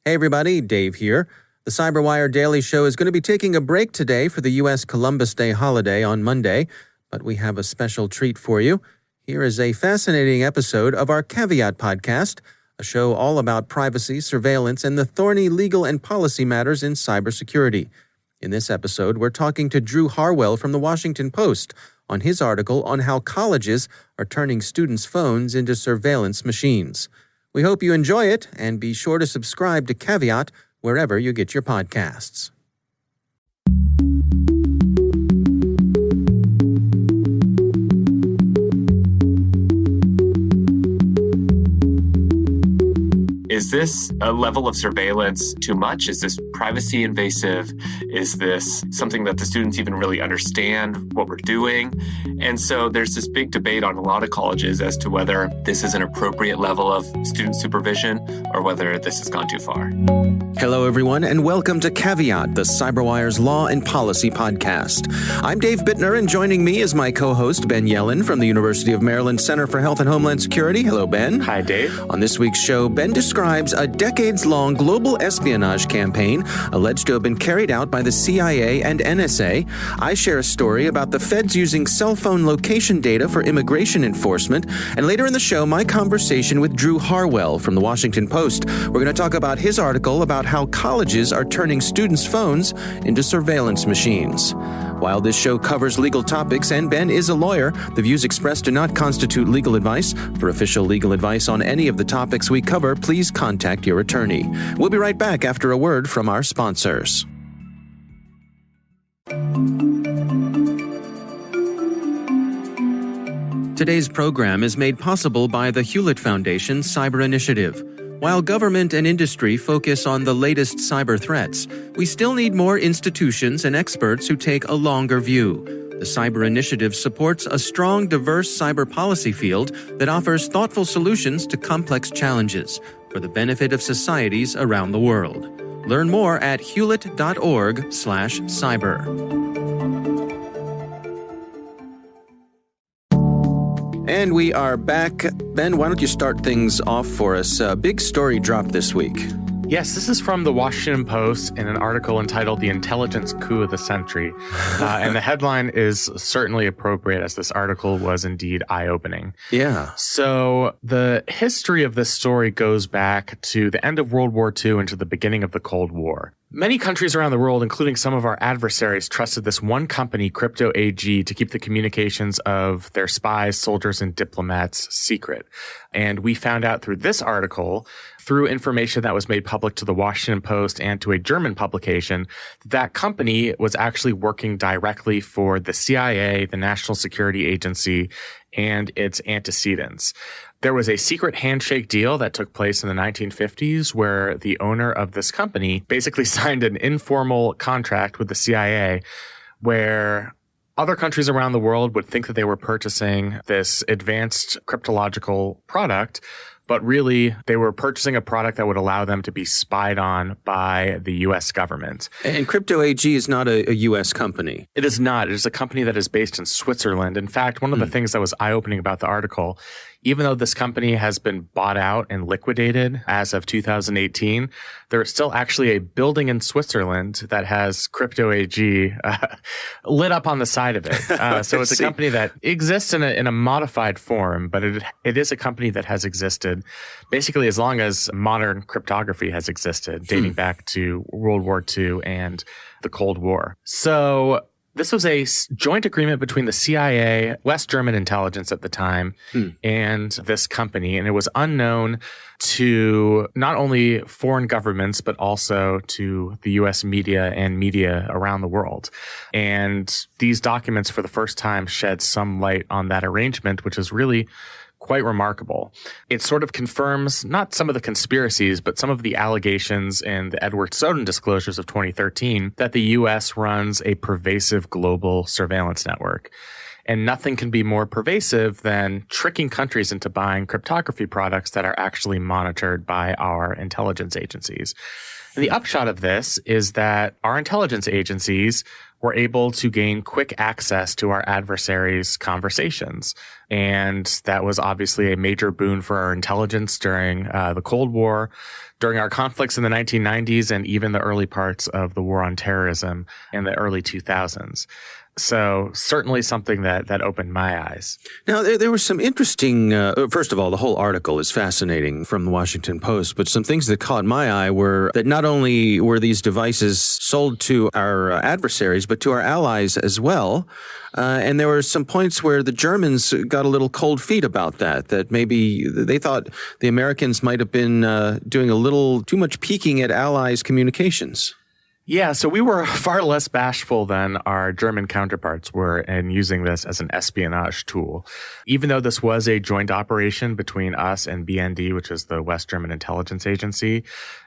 Hey everybody, Dave here. The CyberWire Daily Show is going to be taking a break today for the U.S. Columbus Day holiday on Monday, but we have a special treat for you. Here is a fascinating episode of our Caveat podcast, a show all about privacy, surveillance, and the thorny legal and policy matters in cybersecurity. In this episode, we're talking to Drew Harwell from the Washington Post on his article on how colleges are turning students' phones into surveillance machines. We hope you enjoy it, and be sure to subscribe to Caveat wherever you get your podcasts. Is this a level of surveillance too much? Is this privacy invasive? Is this something that the students even really understand what we're doing? And so there's this big debate on a lot of colleges as to whether this is an appropriate level of student supervision or whether this has gone too far. Hello, everyone, and welcome to Caveat, the CyberWire's Law and Policy podcast. I'm Dave Bittner, and joining me is my co-host, Ben Yellen, from the University of Maryland Center for Health and Homeland Security. Hello, Ben. Hi, Dave. On this week's show, Ben describes a decades-long global espionage campaign alleged to have been carried out by the CIA and NSA. I share a story about the feds using cell phone location data for immigration enforcement. And later in the show, my conversation with Drew Harwell from the Washington Post. We're going to talk about his article about how colleges are turning students' phones into surveillance machines. While this show covers legal topics and Ben is a lawyer, the views expressed do not constitute legal advice. For official legal advice on any of the topics we cover, please contact your attorney. We'll be right back after a word from our sponsors. Today's program is made possible by the Hewlett Foundation's Cyber Initiative. While government and industry focus on the latest cyber threats, we still need more institutions and experts who take a longer view. The Cyber Initiative supports a strong, diverse cyber policy field that offers thoughtful solutions to complex challenges for the benefit of societies around the world. Learn more at hewlett.org/cyber. And we are back. Ben, why don't you start things off for us? A big story dropped this week. Yes, this is from the Washington Post in an article entitled The Intelligence Coup of the Century. And the headline is certainly appropriate, as this article was indeed eye-opening. Yeah. So the history of this story goes back to the end of World War II and to the beginning of the Cold War. Many countries around the world, including some of our adversaries, trusted this one company, Crypto AG, to keep the communications of their spies, soldiers, and diplomats secret. And we found out through this article, through information that was made public to the Washington Post and to a German publication, that company was actually working directly for the CIA, the National Security Agency, and its antecedents. There was a secret handshake deal that took place in the 1950s where the owner of this company basically signed an informal contract with the CIA where other countries around the world would think that they were purchasing this advanced cryptological product, but really they were purchasing a product that would allow them to be spied on by the U.S. government. And Crypto AG is not a U.S. company. It is not. It is a company that is based in Switzerland. In fact, one of the things that was eye-opening about the article, even though this company has been bought out and liquidated as of 2018, there is still actually a building in Switzerland that has Crypto AG lit up on the side of it. So it's a company that exists in a modified form, but it is a company that has existed basically as long as modern cryptography has existed, dating back to World War II and the Cold War. So this was a joint agreement between the CIA, West German intelligence at the time, and this company. And it was unknown to not only foreign governments, but also to the U.S. media and media around the world. And these documents for the first time shed some light on that arrangement, which is really quite remarkable. It sort of confirms not some of the conspiracies, but some of the allegations in the Edward Snowden disclosures of 2013 that the U.S. runs a pervasive global surveillance network. And nothing can be more pervasive than tricking countries into buying cryptography products that are actually monitored by our intelligence agencies. And the upshot of this is that our intelligence agencies were able to gain quick access to our adversaries' conversations. And that was obviously a major boon for our intelligence during the Cold War, during our conflicts in the 1990s, and even the early parts of the war on terrorism in the early 2000s. So certainly something that opened my eyes. Now, there was some interesting, first of all, the whole article is fascinating from the Washington Post, but some things that caught my eye were that not only were these devices sold to our adversaries, but to our allies as well. And there were some points where the Germans got a little cold feet about that maybe they thought the Americans might have been doing a little too much peeking at allies' communications. Yeah, so we were far less bashful than our German counterparts were in using this as an espionage tool. Even though this was a joint operation between us and BND, which is the West German intelligence agency,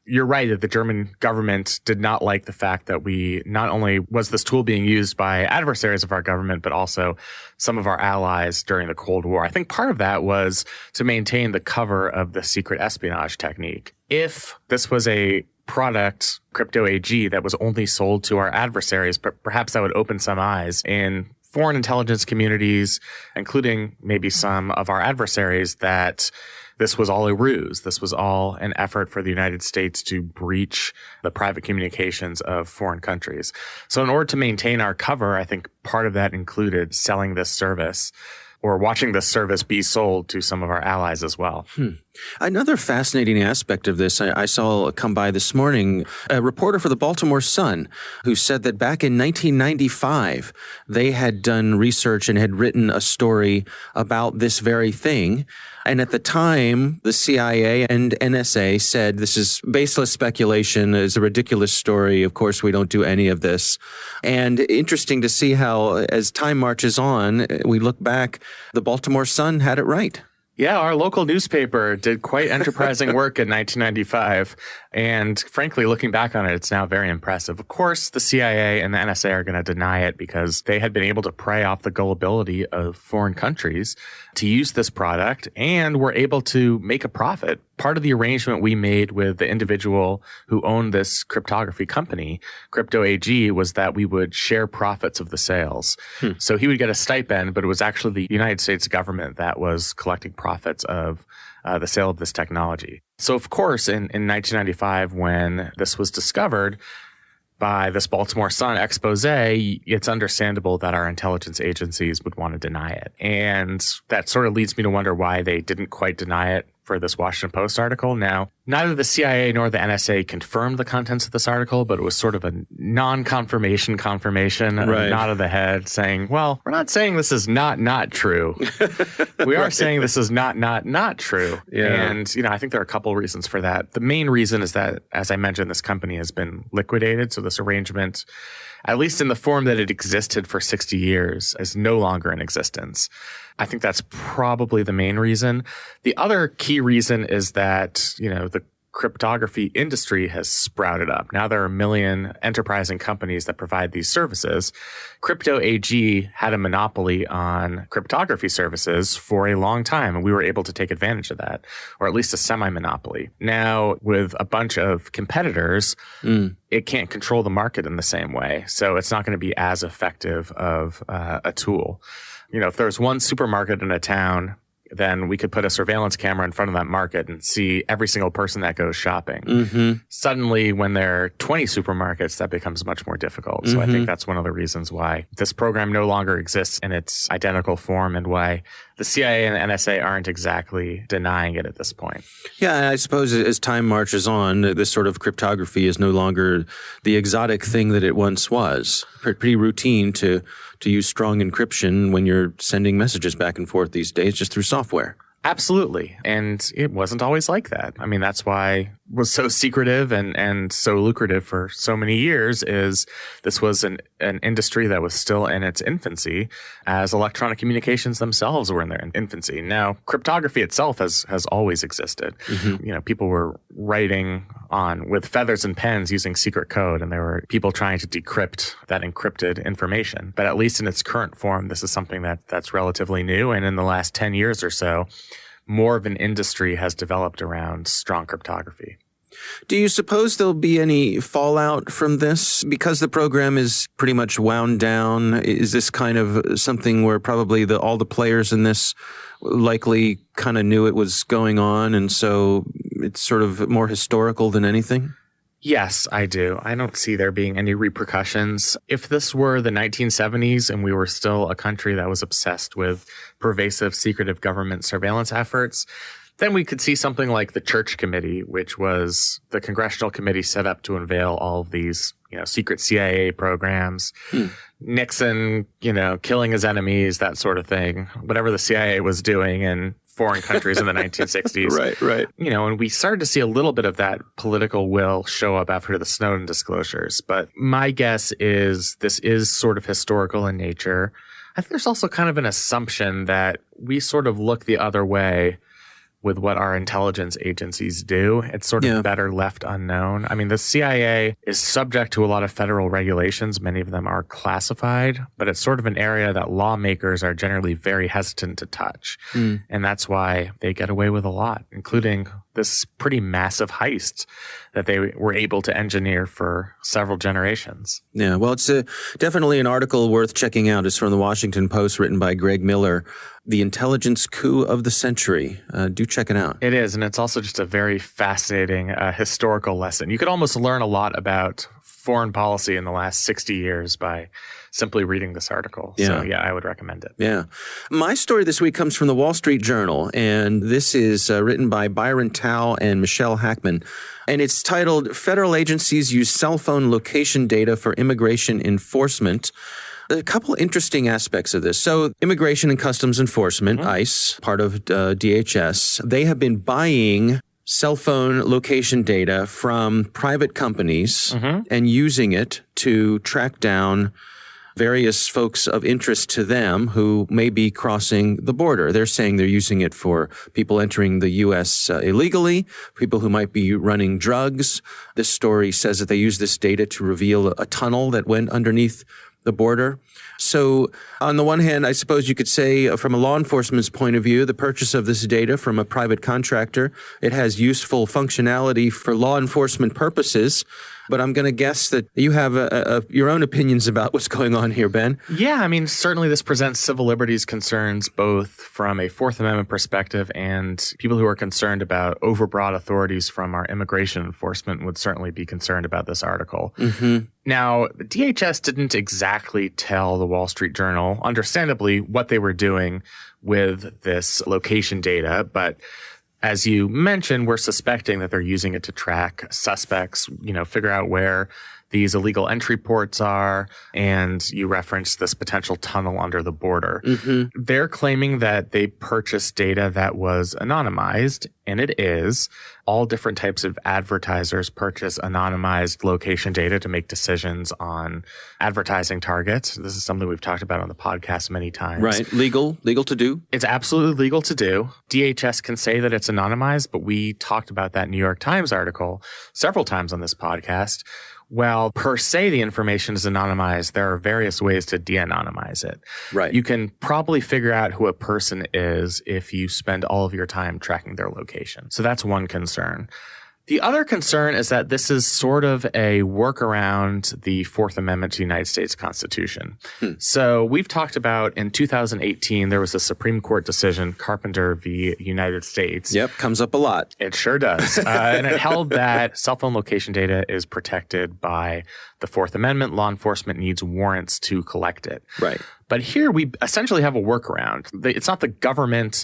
you're right that the German government did not like the fact that we not only was this tool being used by adversaries of our government, but also some of our allies during the Cold War. I think part of that was to maintain the cover of the secret espionage technique. If this was a product, Crypto AG, that was only sold to our adversaries, but perhaps that would open some eyes in foreign intelligence communities, including maybe some of our adversaries, that this was all a ruse. This was all an effort for the United States to breach the private communications of foreign countries. So in order to maintain our cover, I think part of that included selling this service or watching this service be sold to some of our allies as well. Another fascinating aspect of this I saw come by this morning, a reporter for the Baltimore Sun who said that back in 1995, they had done research and had written a story about this very thing. And at the time, the CIA and NSA said, this is baseless speculation, it's a ridiculous story. Of course, we don't do any of this. And interesting to see how, as time marches on, we look back, the Baltimore Sun had it right. Yeah, our local newspaper did quite enterprising work in 1995. And frankly, looking back on it, it's now very impressive. Of course, the CIA and the NSA are going to deny it because they had been able to prey off the gullibility of foreign countries to use this product and were able to make a profit. Part of the arrangement we made with the individual who owned this cryptography company, Crypto AG, was that we would share profits of the sales. So he would get a stipend, but it was actually the United States government that was collecting profits of the sale of this technology. So, of course, in 1995, when this was discovered by this Baltimore Sun expose, it's understandable that our intelligence agencies would want to deny it. And that sort of leads me to wonder why they didn't quite deny it for this Washington Post article. Now, neither the CIA nor the NSA confirmed the contents of this article, but it was sort of a non-confirmation confirmation, right. A nod of the head saying, well, we're not saying this is not true. We are saying this is not true. Yeah. And, I think there are a couple of reasons for that. The main reason is that, as I mentioned, this company has been liquidated. So this arrangement, at least in the form that it existed for 60 years, is no longer in existence. I think that's probably the main reason. The other key reason is that, the cryptography industry has sprouted up. Now there are a million enterprising companies that provide these services. Crypto AG had a monopoly on cryptography services for a long time, and we were able to take advantage of that, or at least a semi-monopoly. Now, with a bunch of competitors, it can't control the market in the same way. So it's not going to be as effective of a tool. If there's one supermarket in a town, then we could put a surveillance camera in front of that market and see every single person that goes shopping. Suddenly, when there are 20 supermarkets, that becomes much more difficult. So I think that's one of the reasons why this program no longer exists in its identical form and why the CIA and the NSA aren't exactly denying it at this point. Yeah, I suppose as time marches on, this sort of cryptography is no longer the exotic thing that it once was. Pretty routine to use strong encryption when you're sending messages back and forth these days just through software. Absolutely. And it wasn't always like that. I mean, that's why was so secretive and so lucrative for so many years is this was an industry that was still in its infancy, as electronic communications themselves were in their infancy. Now, cryptography itself has always existed. Mm-hmm. People were writing with feathers and pens using secret code, and there were people trying to decrypt that encrypted information. But at least in its current form, this is something that's relatively new. And in the last 10 years or so, more of an industry has developed around strong cryptography. Do you suppose there'll be any fallout from this? Because the program is pretty much wound down, is this kind of something where probably all the players in this likely kind of knew it was going on, and so it's sort of more historical than anything? Yes, I do. I don't see there being any repercussions. If this were the 1970s and we were still a country that was obsessed with pervasive secretive government surveillance efforts, then we could see something like the Church Committee, which was the congressional committee set up to unveil all of these, secret CIA programs, Nixon, killing his enemies, that sort of thing, whatever the CIA was doing in foreign countries in the 1960s. Right. And we started to see a little bit of that political will show up after the Snowden disclosures. But my guess is this is sort of historical in nature. I think there's also kind of an assumption that we sort of look the other way with what our intelligence agencies do. It's sort of better left unknown. I mean, the CIA is subject to a lot of federal regulations. Many of them are classified, but it's sort of an area that lawmakers are generally very hesitant to touch. And that's why they get away with a lot, including this pretty massive heist that they were able to engineer for several generations. Yeah, well, it's definitely an article worth checking out. It's from the Washington Post, written by Greg Miller, The Intelligence Coup of the Century. Do check it out. It is, and it's also just a very fascinating historical lesson. You could almost learn a lot about foreign policy in the last 60 years by simply reading this article. Yeah. So, I would recommend it. Yeah. My story this week comes from the Wall Street Journal, and this is written by Byron Tao and Michelle Hackman. And it's titled, Federal Agencies Use Cell Phone Location Data for Immigration Enforcement. A couple interesting aspects of this. So Immigration and Customs Enforcement, ICE, part of DHS, they have been buying cell phone location data from private companies and using it to track down various folks of interest to them who may be crossing the border. They're saying they're using it for people entering the U.S. Illegally, people who might be running drugs. This story says that they use this data to reveal a tunnel that went underneath the border. So on the one hand, I suppose you could say from a law enforcement's point of view, the purchase of this data from a private contractor, it has useful functionality for law enforcement purposes. But I'm going to guess that you have your own opinions about what's going on here, Ben. Yeah, I mean, certainly this presents civil liberties concerns, both from a Fourth Amendment perspective and people who are concerned about overbroad authorities from our immigration enforcement would certainly be concerned about this article. Now, DHS didn't exactly tell the Wall Street Journal, understandably, what they were doing with this location data, but as you mentioned, we're suspecting that they're using it to track suspects, figure out where these illegal entry ports are, and you referenced this potential tunnel under the border. They're claiming that they purchased data that was anonymized, and it is. All different types of advertisers purchase anonymized location data to make decisions on advertising targets. This is something we've talked about on the podcast many times. Right. Legal to do. It's absolutely legal to do. DHS can say that it's anonymized, but we talked about that New York Times article several times on this podcast. Well, per se, the information is anonymized. There are various ways to de-anonymize it. Right. You can probably figure out who a person is if you spend all of your time tracking their location. So that's one concern. The other concern is that this is sort of a workaround the Fourth Amendment to the United States Constitution. So we've talked about in 2018, there was a Supreme Court decision, Carpenter v. United States. Yep, comes up a lot. It sure does. And it held that cell phone location data is protected by the Fourth Amendment. Law enforcement needs warrants to collect it. Right. But here we essentially have a workaround. It's not the government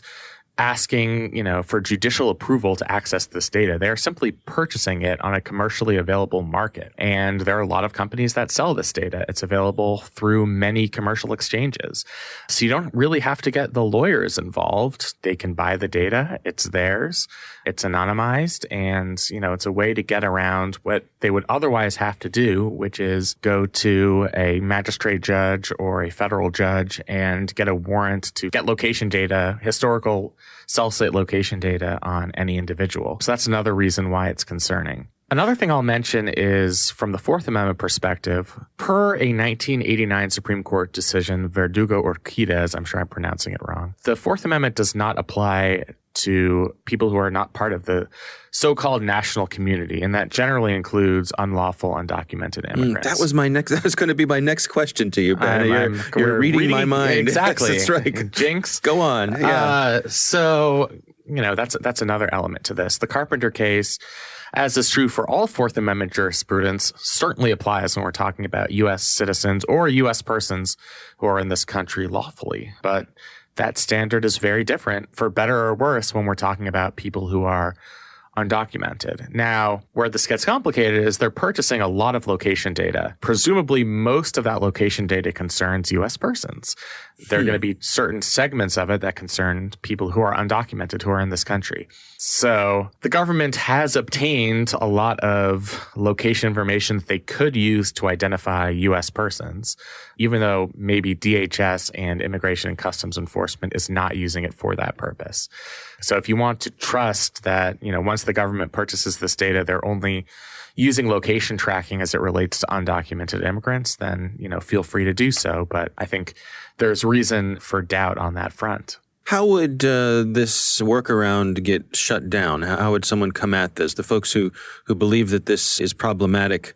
asking, for judicial approval to access this data. They are simply purchasing it on a commercially available market. And there are a lot of companies that sell this data. It's available through many commercial exchanges. So you don't really have to get the lawyers involved. They can buy the data. It's theirs. It's anonymized. And, it's a way to get around what they would otherwise have to do, which is go to a magistrate judge or a federal judge and get a warrant to get location data, historical cell site location data on any individual. So that's another reason why it's concerning. Another thing I'll mention is from the Fourth Amendment perspective, per a 1989 Supreme Court decision, Verdugo-Urquidez, I'm sure I'm pronouncing it wrong, the Fourth Amendment does not apply to people who are not part of the so-called national community, and that generally includes unlawful, undocumented immigrants. That was going to be my next question to you, Ben. You're reading my mind. Exactly. Yes, that's right. Jinx. Go on. Yeah. That's another element to this. The Carpenter case, as is true for all Fourth Amendment jurisprudence, certainly applies when we're talking about U.S. citizens or U.S. persons who are in this country lawfully. But that standard is very different, for better or worse, when we're talking about people who are undocumented. Now, where this gets complicated is they're purchasing a lot of location data. Presumably, most of that location data concerns U.S. persons. There are going to be certain segments of it that concern people who are undocumented, who are in this country. So the government has obtained a lot of location information that they could use to identify U.S. persons, even though maybe DHS and Immigration and Customs Enforcement is not using it for that purpose. So if you want to trust that, once the government purchases this data, they're only using location tracking as it relates to undocumented immigrants, then, feel free to do so. But I think there's reason for doubt on that front. How would this workaround get shut down? How would someone come at this? The folks who believe that this is problematic,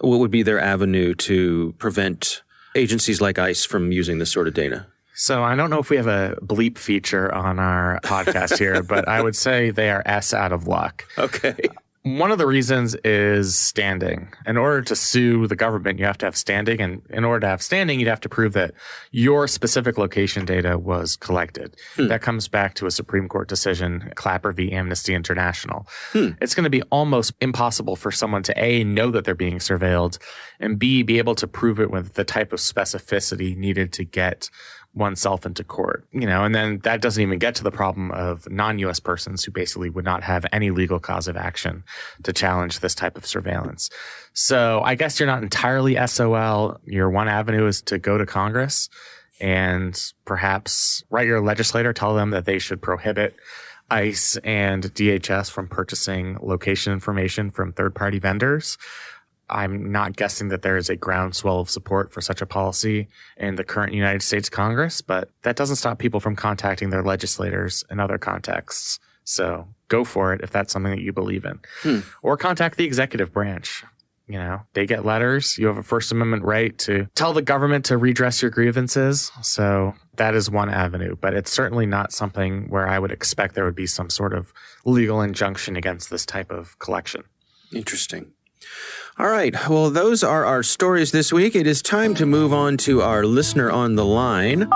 what would be their avenue to prevent agencies like ICE from using this sort of data? So I don't know if we have a bleep feature on our podcast here, but I would say they are out of luck. Okay. One of the reasons is standing. In order to sue the government, you have to have standing. And in order to have standing, you'd have to prove that your specific location data was collected. That comes back to a Supreme Court decision, Clapper v. Amnesty International. It's going to be almost impossible for someone to A, know that they're being surveilled, and B, be able to prove it with the type of specificity needed to get oneself into court, and then that doesn't even get to the problem of non-U.S. persons who basically would not have any legal cause of action to challenge this type of surveillance. So I guess you're not entirely SOL. Your one avenue is to go to Congress and perhaps write your legislator, tell them that they should prohibit ICE and DHS from purchasing location information from third-party vendors. I'm not guessing that there is a groundswell of support for such a policy in the current United States Congress, but that doesn't stop people from contacting their legislators in other contexts. So go for it if that's something that you believe in. Or contact the executive branch. They get letters. You have a First Amendment right to tell the government to redress your grievances. So that is one avenue, but it's certainly not something where I would expect there would be some sort of legal injunction against this type of collection. Interesting. All right. Well, those are our stories this week. It is time to move on to our listener on the line.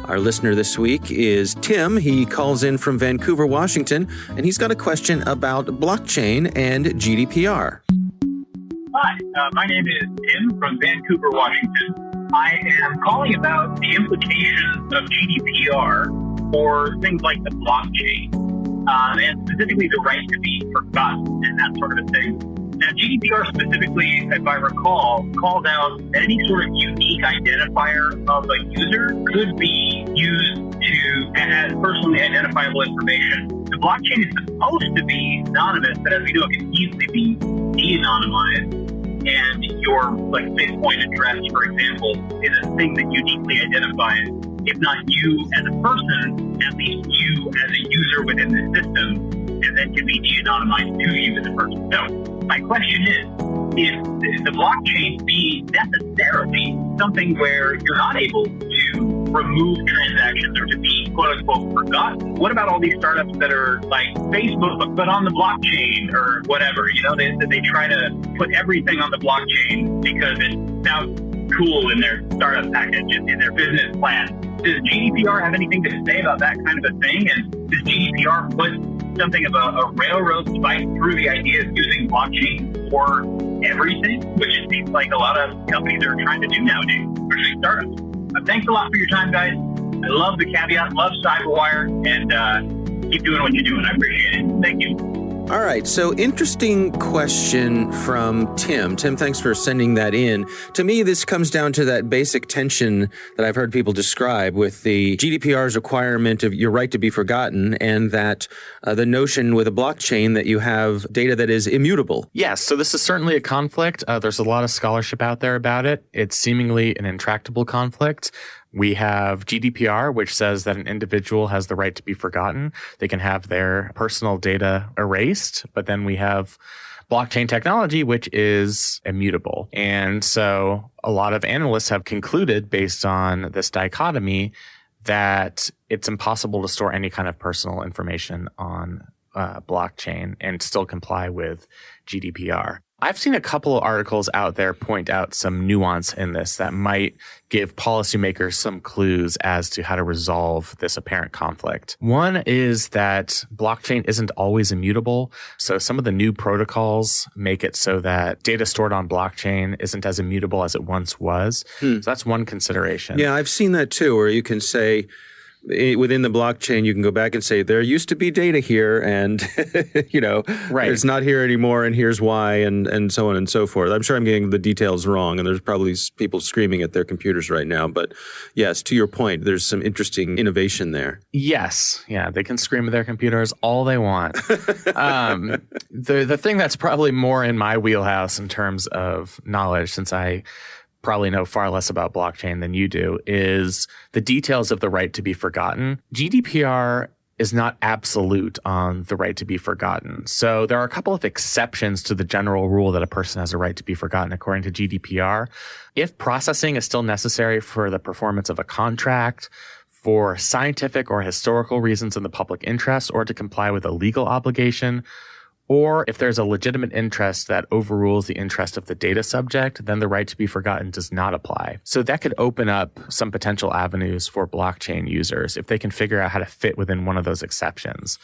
Our listener this week is Tim. He calls in from Vancouver, Washington, and he's got a question about blockchain and GDPR. Hi, my name is Tim from Vancouver, Washington. I am calling about the implications of GDPR for things like the blockchain. And specifically the right to be forgotten and that sort of a thing. Now, GDPR specifically, if I recall, called out that any sort of unique identifier of a user could be used to as personally identifiable information. The blockchain is supposed to be anonymous, but as we know, it can easily be de-anonymized. And your Bitcoin address, for example, is a thing that uniquely identifies, if not you as a person, at least you as a user within the system, and then can be de-anonymized to you as a person. So my question is the blockchain be necessarily something where you're not able to remove transactions or to be quote-unquote forgotten? What about all these startups that are like Facebook but on the blockchain or whatever? They try to put everything on the blockchain because it sounds cool in their startup package, in their business plan. Does GDPR have anything to say about that kind of a thing? And does GDPR put something of a railroad spike through the idea of using blockchain for everything, which it seems like a lot of companies are trying to do nowadays, especially startups? Thanks a lot for your time, guys. I love the caveat, love Cyberwire, and keep doing what you're doing. I appreciate it. Thank you. All right, so interesting question from Tim. Tim, thanks for sending that in. To me, this comes down to that basic tension that I've heard people describe with the GDPR's requirement of your right to be forgotten and that the notion with a blockchain that you have data that is immutable. Yes, so this is certainly a conflict. There's a lot of scholarship out there about it. It's seemingly an intractable conflict. We have GDPR, which says that an individual has the right to be forgotten. They can have their personal data erased, but then we have blockchain technology, which is immutable. And so a lot of analysts have concluded based on this dichotomy that it's impossible to store any kind of personal information on blockchain and still comply with GDPR. I've seen a couple of articles out there point out some nuance in this that might give policymakers some clues as to how to resolve this apparent conflict. One is that blockchain isn't always immutable. So some of the new protocols make it so that data stored on blockchain isn't as immutable as it once was. So that's one consideration. Yeah, I've seen that too, where you can say, within the blockchain, you can go back and say, there used to be data here and, Right. It's not here anymore and here's why and so on and so forth. I'm sure I'm getting the details wrong and there's probably people screaming at their computers right now. But yes, to your point, there's some interesting innovation there. Yes. Yeah, they can scream at their computers all they want. The thing that's probably more in my wheelhouse in terms of knowledge, since I probably know far less about blockchain than you do, is the details of the right to be forgotten. GDPR is not absolute on the right to be forgotten. So there are a couple of exceptions to the general rule that a person has a right to be forgotten according to GDPR. If processing is still necessary for the performance of a contract, for scientific or historical reasons in the public interest, or to comply with a legal obligation, or if there's a legitimate interest that overrules the interest of the data subject, then the right to be forgotten does not apply. So that could open up some potential avenues for blockchain users if they can figure out how to fit within one of those exceptions.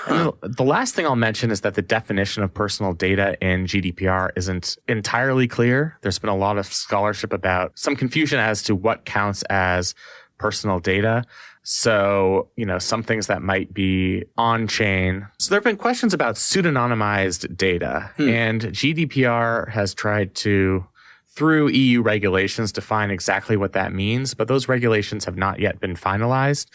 And the last thing I'll mention is that the definition of personal data in GDPR isn't entirely clear. There's been a lot of scholarship about some confusion as to what counts as personal data. So, some things that might be on-chain. So there have been questions about pseudonymized data. And GDPR has tried to, through EU regulations, define exactly what that means. But those regulations have not yet been finalized.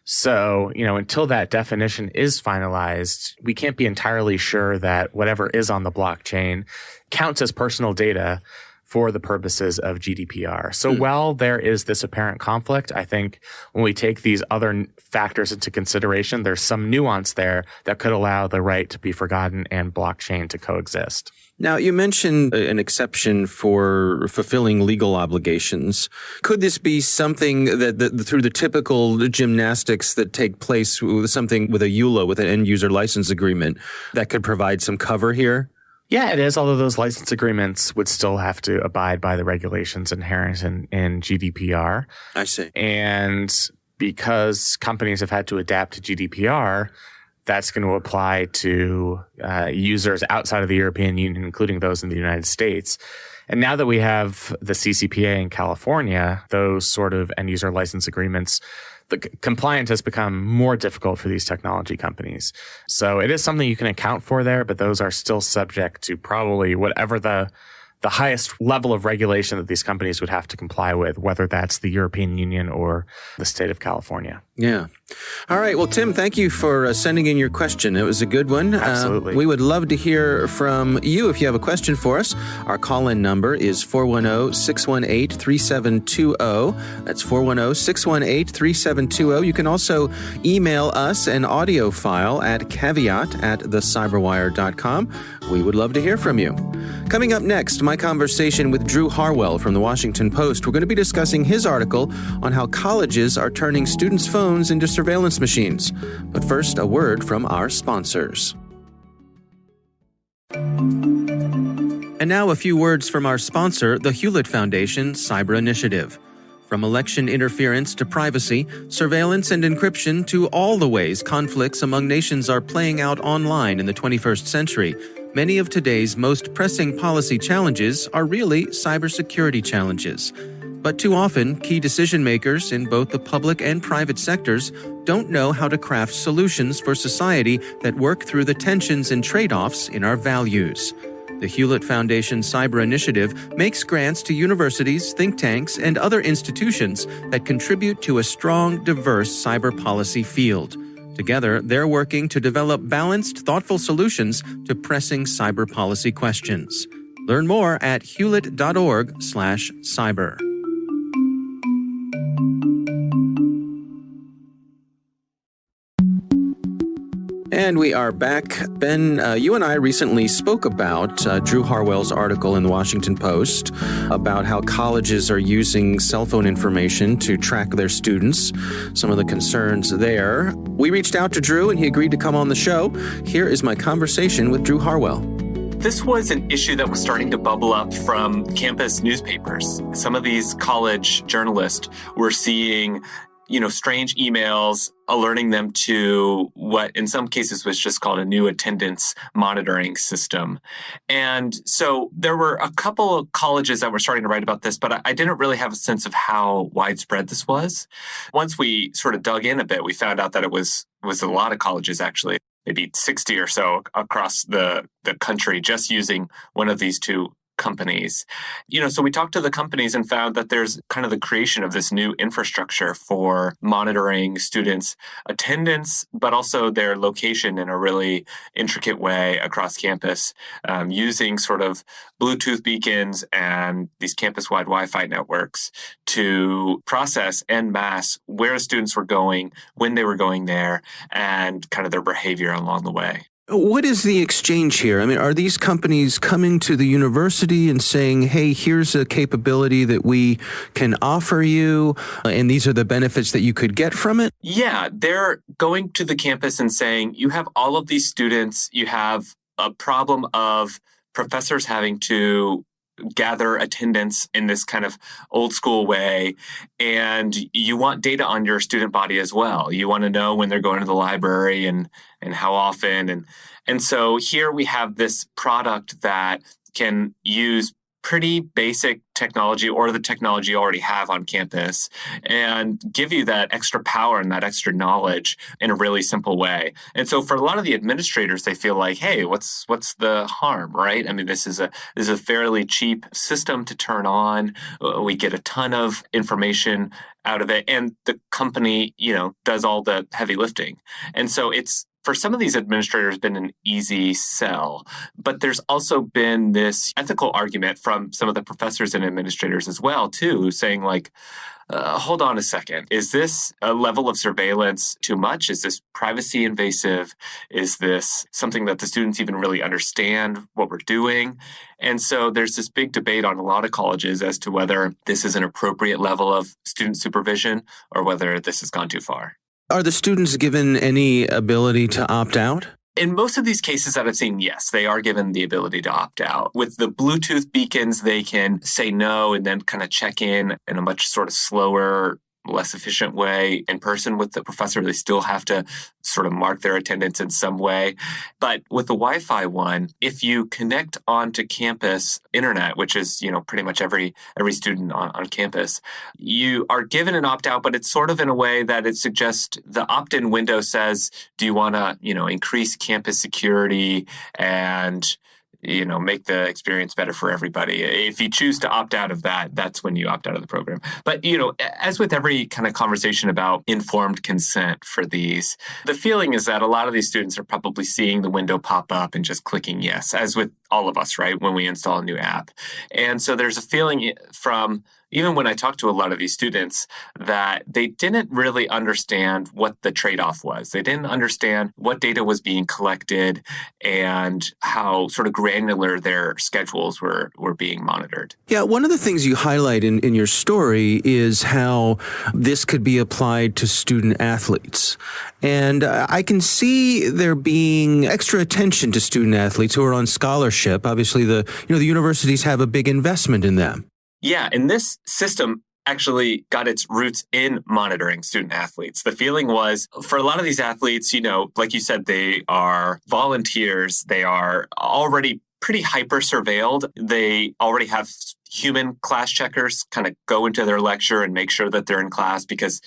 So, until that definition is finalized, we can't be entirely sure that whatever is on the blockchain counts as personal data for the purposes of GDPR. So while there is this apparent conflict, I think when we take these other factors into consideration, there's some nuance there that could allow the right to be forgotten and blockchain to coexist. Now, you mentioned an exception for fulfilling legal obligations. Could this be something that through the typical gymnastics that take place with something with a EULA, with an end-user license agreement, that could provide some cover here? Yeah, it is, although those license agreements would still have to abide by the regulations inherent in GDPR. I see. And because companies have had to adapt to GDPR, that's going to apply to users outside of the European Union, including those in the United States. And now that we have the CCPA in California, those sort of end-user license agreements, the compliance has become more difficult for these technology companies. So it is something you can account for there, but those are still subject to probably whatever the highest level of regulation that these companies would have to comply with, whether that's the European Union or the state of California. Yeah. All right. Well, Tim, thank you for sending in your question. It was a good one. Absolutely. We would love to hear from you if you have a question for us. Our call-in number is 410-618-3720. That's 410-618-3720. You can also email us an audio file at caveat@thecyberwire.com. We would love to hear from you. Coming up next, my conversation with Drew Harwell from the Washington Post. We're going to be discussing his article on how colleges are turning students' phones into surveillance machines. But first, a word from our sponsors. And And now a few words from our sponsor, the Hewlett Foundation Cyber Initiative. From election interference to privacy, surveillance and encryption to all the ways conflicts among nations are playing out online in the 21st century, many of today's most pressing policy challenges are really cybersecurity challenges. But too often, key decision makers in both the public and private sectors don't know how to craft solutions for society that work through the tensions and trade-offs in our values. The Hewlett Foundation Cyber Initiative makes grants to universities, think tanks, and other institutions that contribute to a strong, diverse cyber policy field. Together, they're working to develop balanced, thoughtful solutions to pressing cyber policy questions. Learn more at hewlett.org/cyber. And we are back. Ben, you and I recently spoke about Drew Harwell's article in the Washington Post about how colleges are using cell phone information to track their students, some of the concerns there. We reached out to Drew and he agreed to come on the show. Here is my conversation with Drew Harwell. This was an issue that was starting to bubble up from campus newspapers. Some of these college journalists were seeing strange emails alerting them to what in some cases was just called a new attendance monitoring system. And so there were a couple of colleges that were starting to write about this, but I didn't really have a sense of how widespread this was. Once we sort of dug in a bit, we found out that it was a lot of colleges actually, maybe 60 or so across the country just using one of these two companies. So we talked to the companies and found that there's kind of the creation of this new infrastructure for monitoring students' attendance, but also their location in a really intricate way across campus, using sort of Bluetooth beacons and these campus-wide Wi-Fi networks to process en masse where students were going, when they were going there, and kind of their behavior along the way. What is the exchange here? I mean, are these companies coming to the university and saying, hey, here's a capability that we can offer you, and these are the benefits that you could get from it? Yeah, they're going to the campus and saying, you have all of these students, you have a problem of professors having to gather attendance in this kind of old school way. And you want data on your student body as well. You want to know when they're going to the library and how often. And so here we have this product that can use pretty basic technology or the technology you already have on campus and give you that extra power and that extra knowledge in a really simple way. And so for a lot of the administrators, they feel like, hey, what's the harm, right? I mean, this is a fairly cheap system to turn on. We get a ton of information out of it. And the company, does all the heavy lifting. And so it's, for some of these administrators, been an easy sell. But there's also been this ethical argument from some of the professors and administrators as well, too, saying like, hold on a second. Is this a level of surveillance too much? Is this privacy invasive? Is this something that the students even really understand what we're doing? And so there's this big debate on a lot of colleges as to whether this is an appropriate level of student supervision or whether this has gone too far. Are the students given any ability to opt out? In most of these cases that I've seen, yes, they are given the ability to opt out. With the Bluetooth beacons, they can say no and then kind of check in a much sort of slower, less efficient way in person with the professor. They still have to sort of mark their attendance in some way. But with the Wi-Fi one, if you connect onto campus internet, which is, pretty much every student on campus, you are given an opt-out, but it's sort of in a way that it suggests the opt-in window says, do you want to, increase campus security and make the experience better for everybody. If you choose to opt out of that, that's when you opt out of the program. But, as with every kind of conversation about informed consent for these, the feeling is that a lot of these students are probably seeing the window pop up and just clicking yes, as with all of us, right, when we install a new app. And so there's a feeling from even when I talked to a lot of these students, that they didn't really understand what the trade-off was. They didn't understand what data was being collected and how sort of granular their schedules were being monitored. Yeah, one of the things you highlight in your story is how this could be applied to student athletes. And I can see there being extra attention to student athletes who are on scholarship. Obviously, the universities have a big investment in them. Yeah, and this system actually got its roots in monitoring student athletes. The feeling was for a lot of these athletes, like you said, they are volunteers. They are already pretty hyper surveilled. They already have human class checkers kind of go into their lecture and make sure that they're in class because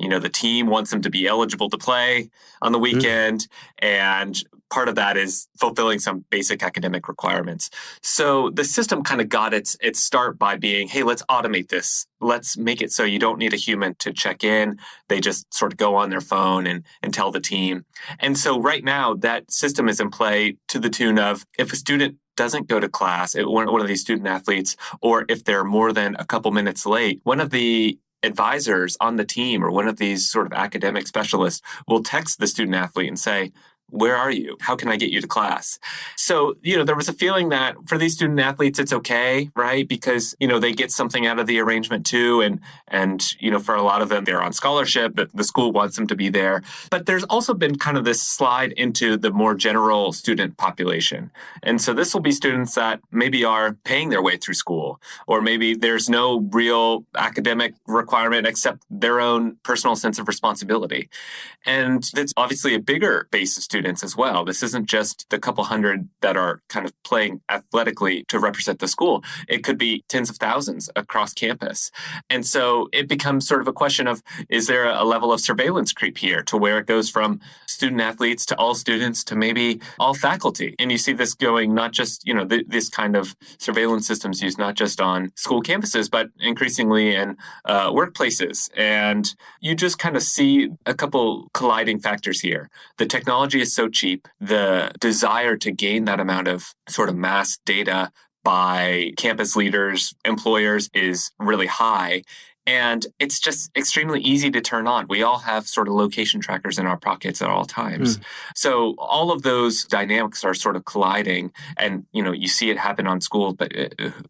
the team wants them to be eligible to play on the weekend. And part of that is fulfilling some basic academic requirements. So the system kind of got its start by being, hey, let's automate this. Let's make it so you don't need a human to check in. They just sort of go on their phone and tell the team. And so right now that system is in play to the tune of if a student doesn't go to class, one of these student athletes, or if they're more than a couple minutes late, one of the advisors on the team or one of these sort of academic specialists will text the student athlete and say, where are you? How can I get you to class? So, there was a feeling that for these student athletes, it's okay, right? Because, they get something out of the arrangement too. And for a lot of them, they're on scholarship, but the school wants them to be there. But there's also been kind of this slide into the more general student population. And so this will be students that maybe are paying their way through school, or maybe there's no real academic requirement except their own personal sense of responsibility. And that's obviously a bigger base of students as well. This isn't just the couple hundred that are kind of playing athletically to represent the school. It could be tens of thousands across campus. And so it becomes sort of a question of, is there a level of surveillance creep here to where it goes from student athletes to all students to maybe all faculty? And you see this going not just, this kind of surveillance systems used not just on school campuses, but increasingly in workplaces. And you just kind of see a couple colliding factors here. The technology is so cheap. The desire to gain that amount of sort of mass data by campus leaders, employers is really high. And it's just extremely easy to turn on. We all have sort of location trackers in our pockets at all times. So all of those dynamics are sort of colliding. And, you see it happen on schools, but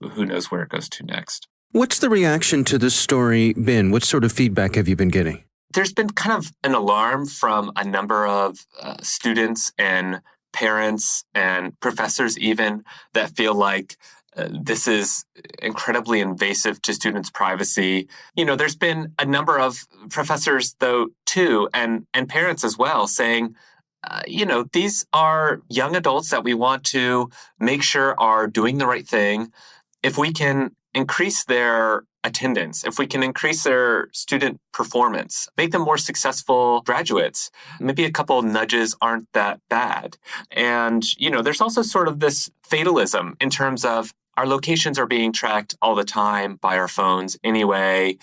who knows where it goes to next. What's the reaction to this story been? What sort of feedback have you been getting? There's been kind of an alarm from a number of students and parents and professors even that feel like this is incredibly invasive to students' privacy. There's been a number of professors, though, too, and parents as well, saying, these are young adults that we want to make sure are doing the right thing. If we can increase their attendance, if we can increase their student performance, make them more successful graduates, maybe a couple of nudges aren't that bad. And, there's also sort of this fatalism in terms of our locations are being tracked all the time by our phones anyway.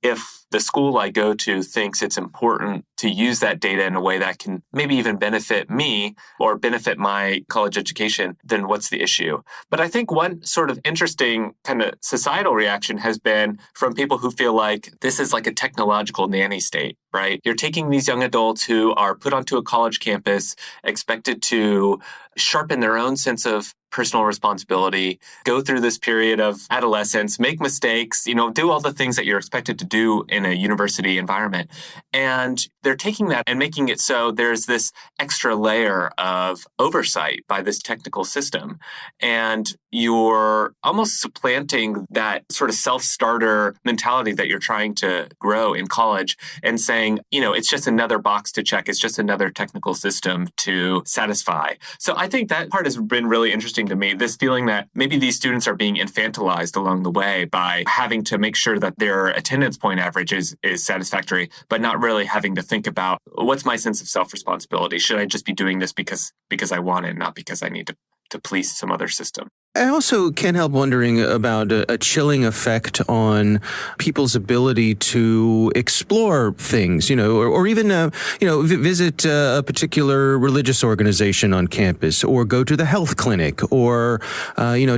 If the school I go to thinks it's important to use that data in a way that can maybe even benefit me or benefit my college education, then what's the issue? But I think one sort of interesting kind of societal reaction has been from people who feel like this is like a technological nanny state, right? You're taking these young adults who are put onto a college campus, expected to sharpen their own sense of personal responsibility, go through this period of adolescence, make mistakes, do all the things that you're expected to do in a university environment. And they're taking that and making it so there's this extra layer of oversight by this technical system. And you're almost supplanting that sort of self-starter mentality that you're trying to grow in college and saying, it's just another box to check. It's just another technical system to satisfy. So I think that part has been really interesting to me, this feeling that maybe these students are being infantilized along the way by having to make sure that their attendance point average is satisfactory, but not really having to think about what's my sense of self-responsibility? Should I just be doing this because I want it, not because I need to please some other system? I also can't help wondering about a chilling effect on people's ability to explore things, or even, visit a particular religious organization on campus, or go to the health clinic, or,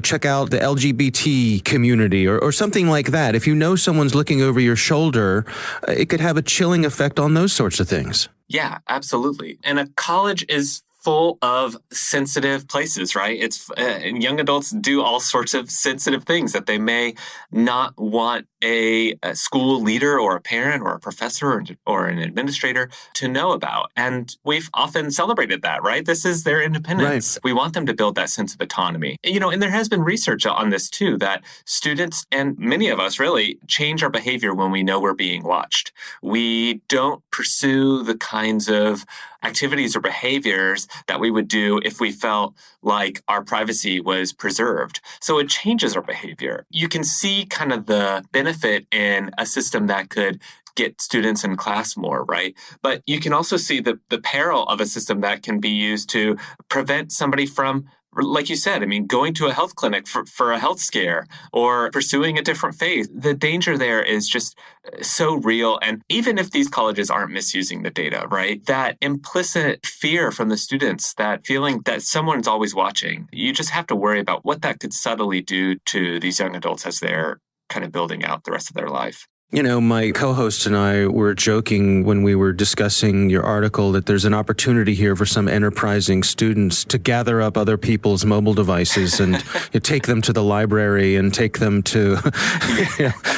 check out the LGBT community, or something like that. If you know someone's looking over your shoulder, it could have a chilling effect on those sorts of things. Yeah, absolutely. And a college is full of sensitive places, right? And young adults do all sorts of sensitive things that they may not want a school leader or a parent or a professor or an administrator to know about. And we've often celebrated that, right? This is their independence. Right. We want them to build that sense of autonomy. And there has been research on this too, that students and many of us really change our behavior when we know we're being watched. We don't pursue the kinds of activities or behaviors that we would do if we felt like our privacy was preserved. So it changes our behavior. You can see kind of the benefit in a system that could get students in class more, right? But you can also see the peril of a system that can be used to prevent somebody from, like you said, going to a health clinic for a health scare or pursuing a different faith. The danger there is just so real. And even if these colleges aren't misusing the data, right, that implicit fear from the students, that feeling that someone's always watching, you just have to worry about what that could subtly do to these young adults as they're kind of building out the rest of their life. My co-host and I were joking when we were discussing your article that there's an opportunity here for some enterprising students to gather up other people's mobile devices and take them to the library and take them to,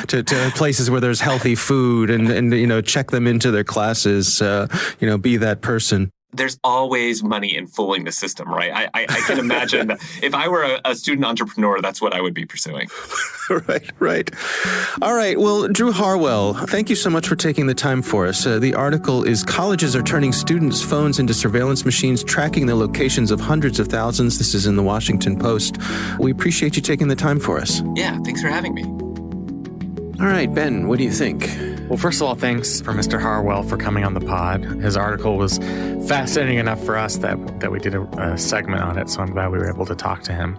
to places where there's healthy food and check them into their classes, be that person. There's always money in fooling the system, right? I can imagine that if I were a student entrepreneur, that's what I would be pursuing. Right. All right. Well, Drew Harwell, thank you so much for taking the time for us. The article is Colleges Are Turning Students' Phones into Surveillance Machines, Tracking the Locations of Hundreds of Thousands. This is in the Washington Post. We appreciate you taking the time for us. Yeah, thanks for having me. All right, Ben, what do you think? Well, first of all, thanks for Mr. Harwell for coming on the pod. His article was fascinating enough for us that we did a segment on it, so I'm glad we were able to talk to him.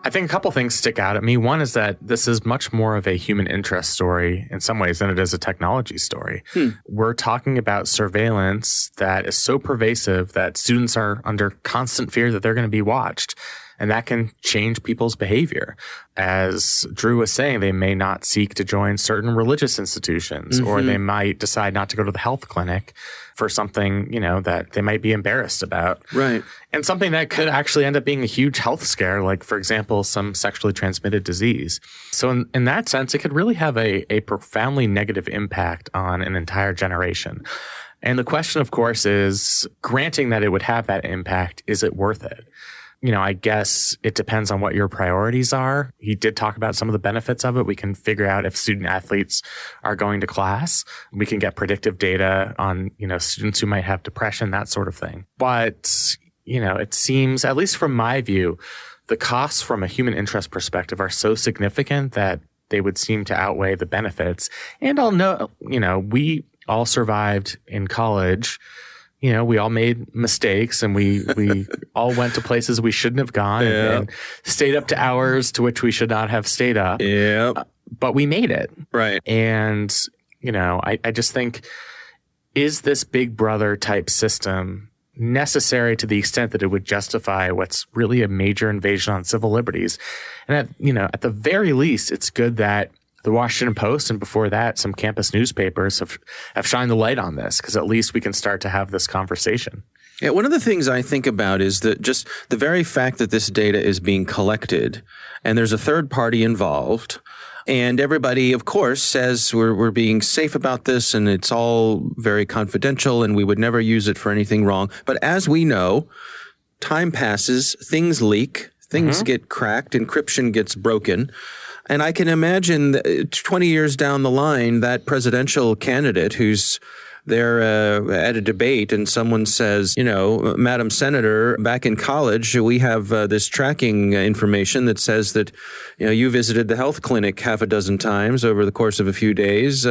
I think a couple things stick out at me. One is that this is much more of a human interest story in some ways than it is a technology story. We're talking about surveillance that is so pervasive that students are under constant fear that they're going to be watched. And that can change people's behavior. As Drew was saying, they may not seek to join certain religious institutions, or they might decide not to go to the health clinic for something, that they might be embarrassed about. Right. And something that could actually end up being a huge health scare, like, for example, some sexually transmitted disease. So in that sense, it could really have a profoundly negative impact on an entire generation. And the question, of course, is, granting that it would have that impact, is it worth it? I guess it depends on what your priorities are. He did talk about some of the benefits of it. We can figure out if student athletes are going to class. We can get predictive data on, students who might have depression, that sort of thing. But, it seems, at least from my view, the costs from a human interest perspective are so significant that they would seem to outweigh the benefits. And I'll know, we all survived in college. We all made mistakes and we all went to places we shouldn't have gone and stayed up to hours to which we should not have stayed up. But we made it. Right. And, I just think, is this Big Brother type system necessary to the extent that it would justify what's really a major invasion on civil liberties? And at the very least, it's good that the Washington Post, and before that, some campus newspapers have shined the light on this, because at least we can start to have this conversation. Yeah, one of the things I think about is that just the very fact that this data is being collected and there's a third party involved, and everybody, of course, says we're being safe about this and it's all very confidential and we would never use it for anything wrong. But as we know, time passes, things leak, things get cracked, encryption gets broken. And I can imagine 20 years down the line, that presidential candidate who's they're at a debate and someone says, Madam Senator, back in college, we have this tracking information that says that, you visited the health clinic half a dozen times over the course of a few days.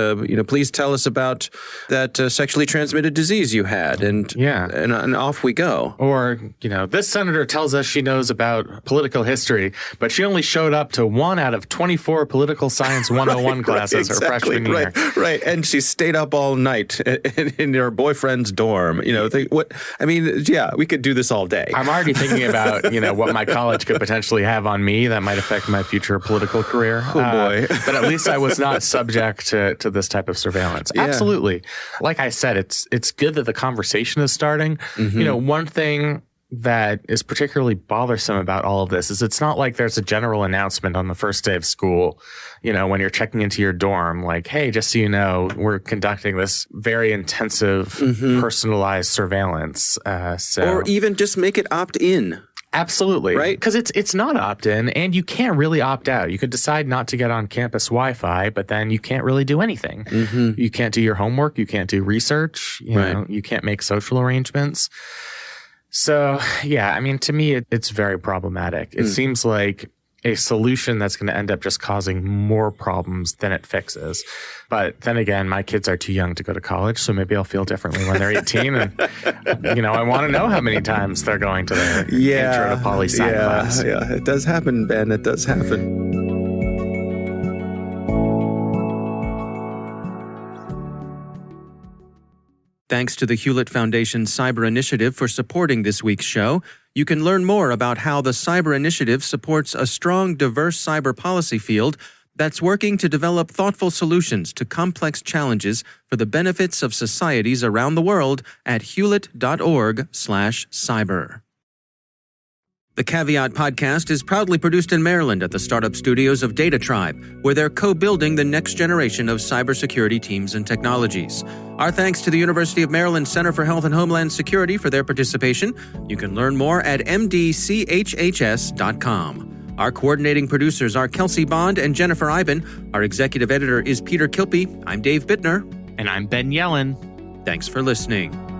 Please tell us about that sexually transmitted disease you had. And off we go. Or, this senator tells us she knows about political history, but she only showed up to 1 out of 24 political science 101 classes her freshman year. Right. And she stayed up all night in her boyfriend's dorm. We could do this all day. I'm already thinking about, what my college could potentially have on me that might affect my future political career. Oh, boy. But at least I was not subject to this type of surveillance. Yeah. Absolutely. Like I said, it's good that the conversation is starting. Mm-hmm. One thing that is particularly bothersome about all of this is it's not like there's a general announcement on the first day of school, when you're checking into your dorm, like, hey, just so you know, we're conducting this very intensive, personalized surveillance. Or even just make it opt-in. Absolutely. Right? Because it's not opt-in, and you can't really opt out. You could decide not to get on campus Wi-Fi, but then you can't really do anything. Mm-hmm. You can't do your homework. You can't do research. You can't make social arrangements. So, to me, it's very problematic. It seems like a solution that's going to end up just causing more problems than it fixes. But then again, my kids are too young to go to college, so maybe I'll feel differently when they're 18. And, I want to know how many times they're going to their intro to poli-sci class. Yeah, it does happen, Ben. It does happen. Thanks to the Hewlett Foundation Cyber Initiative for supporting this week's show. You can learn more about how the Cyber Initiative supports a strong, diverse cyber policy field that's working to develop thoughtful solutions to complex challenges for the benefits of societies around the world at hewlett.org/cyber. The Caveat podcast is proudly produced in Maryland at the startup studios of Data Tribe, where they're co-building the next generation of cybersecurity teams and technologies. Our thanks to the University of Maryland Center for Health and Homeland Security for their participation. You can learn more at mdchhs.com. Our coordinating producers are Kelsey Bond and Jennifer Iben. Our executive editor is Peter Kilpie. I'm Dave Bittner. And I'm Ben Yellen. Thanks for listening.